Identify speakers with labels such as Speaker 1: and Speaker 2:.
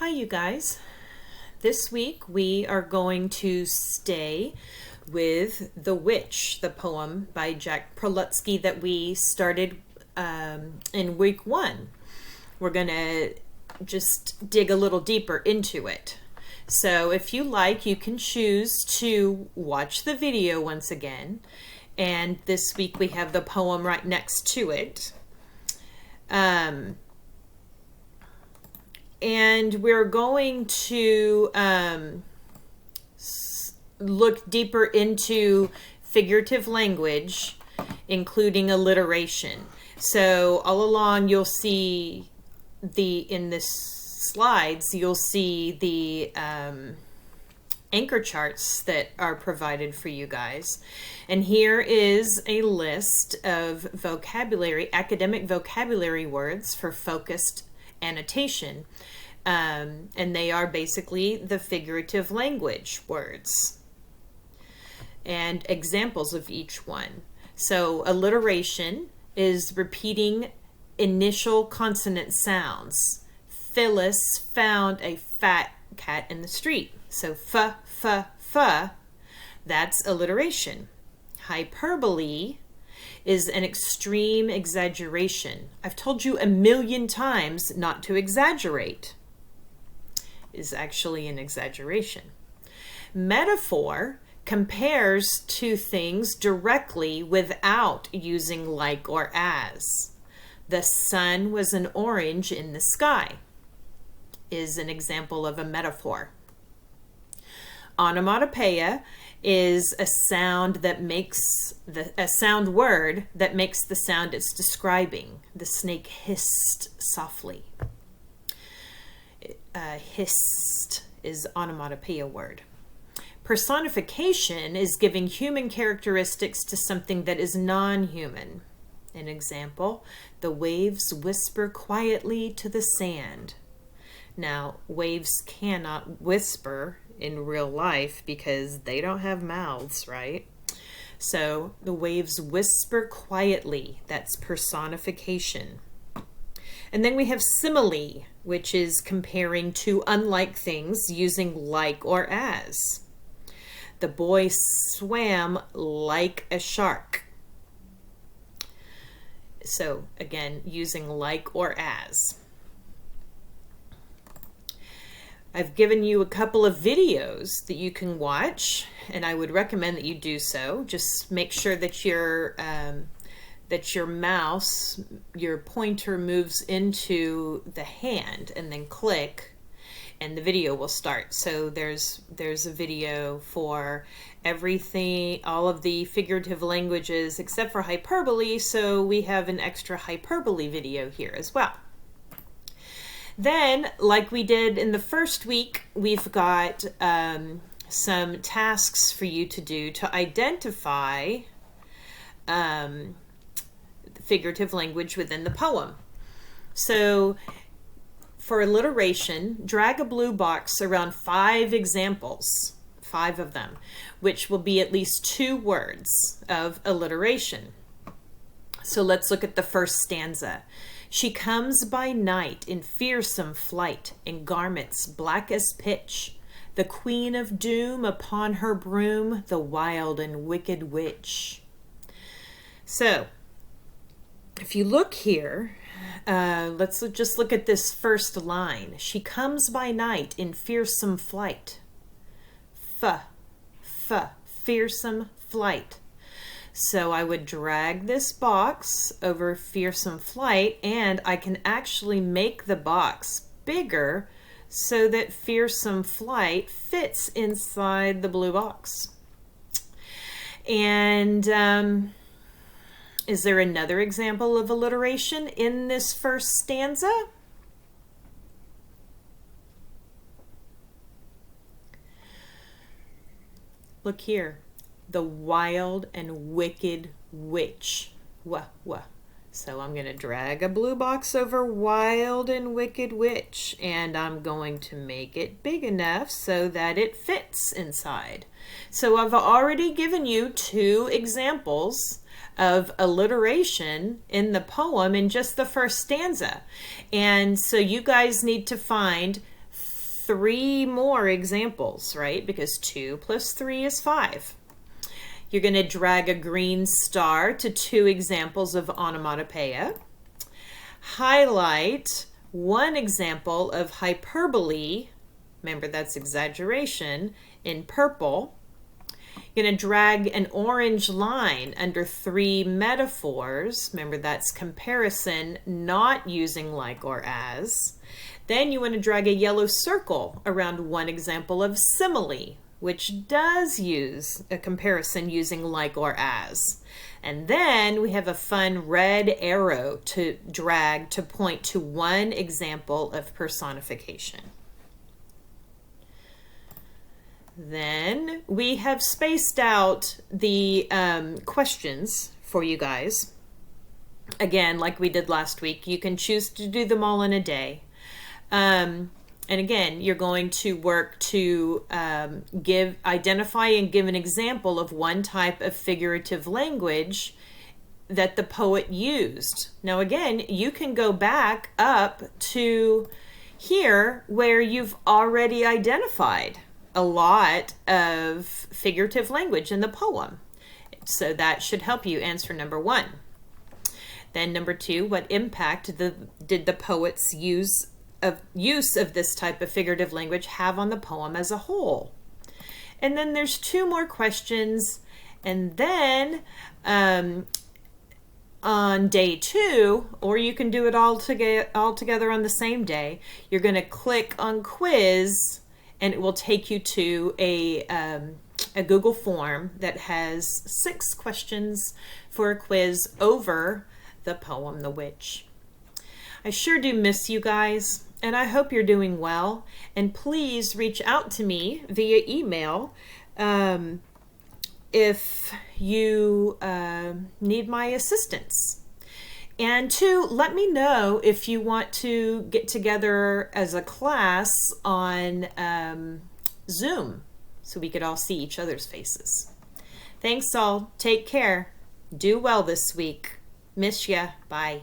Speaker 1: Hi, you guys. This week we are going to stay with The Witch, the poem by Jack Prelutsky that we started in week 1. We're going to just dig a little deeper into it. So if you like, you can choose to watch the video once again. And this week we have the poem right next to it. And we're going to look deeper into figurative language, including alliteration. So all along you'll see in the slides, you'll see the anchor charts that are provided for you guys. And here is a list of vocabulary, academic vocabulary words for focused annotation. And they are basically the figurative language words and examples of each one. So alliteration is repeating initial consonant sounds. Phyllis found a fat cat in the street. So f, that's alliteration. Hyperbole is an extreme exaggeration. I've told you a million times not to exaggerate. Is actually an exaggeration. Metaphor compares two things directly without using like or as. The sun was an orange in the sky is an example of a metaphor. Onomatopoeia is a sound that makes a sound word that makes the sound it's describing. The snake hissed softly. Hissed is onomatopoeia word. Personification is giving human characteristics to something that is non-human. An example, the waves whisper quietly to the sand. Now, waves cannot whisper in real life because they don't have mouths, right? So the waves whisper quietly. That's personification. And then we have simile, which is comparing two unlike things using like or as. The boy swam like a shark. So again, using like or as. I've given you a couple of videos that you can watch, and I would recommend that you do so. Just make sure that your mouse, your pointer moves into the hand, and then click, and the video will start. So there's a video for everything, all of the figurative languages except for hyperbole, so we have an extra hyperbole video here as well. Then, like we did in the first week, we've got some tasks for you to do to identify figurative language within the poem. So, for alliteration, drag a blue box around 5 examples, 5 of them, which will be at least 2 words of alliteration. So let's look at the first stanza. She comes by night in fearsome flight, in garments black as pitch, the queen of doom upon her broom, the wild and wicked witch. So, if you look here, let's just look at this first line. She comes by night in fearsome flight. Fearsome flight. So I would drag this box over fearsome flight, and I can actually make the box bigger so that fearsome flight fits inside the blue box. And is there another example of alliteration in this first stanza? Look here. The wild and wicked witch. So I'm going to drag a blue box over wild and wicked witch, and I'm going to make it big enough so that it fits inside. So I've already given you 2 examples of alliteration in the poem in just the first stanza. And so you guys need to find 3 more examples, right? Because 2 plus 3 is 5. You're going to drag a green star to 2 examples of onomatopoeia. Highlight 1 example of hyperbole, remember that's exaggeration, in purple. You're going to drag an orange line under 3 metaphors. Remember, that's comparison, not using like or as. Then you want to drag a yellow circle around 1 example of simile, which does use a comparison using like or as. And then we have a fun red arrow to drag to point to 1 example of personification. Then we have spaced out the questions for you guys. Again, like we did last week, you can choose to do them all in a day. And again, you're going to work to identify and give an example of 1 type of figurative language that the poet used. Now again, you can go back up to here where you've already identified a lot of figurative language in the poem. So that should help you answer number 1. Then number 2, what impact did the poet's use of this type of figurative language have on the poem as a whole? And then there's 2 more questions, and then on day 2, or you can do it all together on the same day, you're going to click on quiz, and it will take you to a Google form that has 6 questions for a quiz over the poem The Witch. I sure do miss you guys, and I hope you're doing well. And please reach out to me via email if you need my assistance. And 2, let me know if you want to get together as a class on Zoom so we could all see each other's faces. Thanks all. Take care. Do well this week. Miss ya. Bye.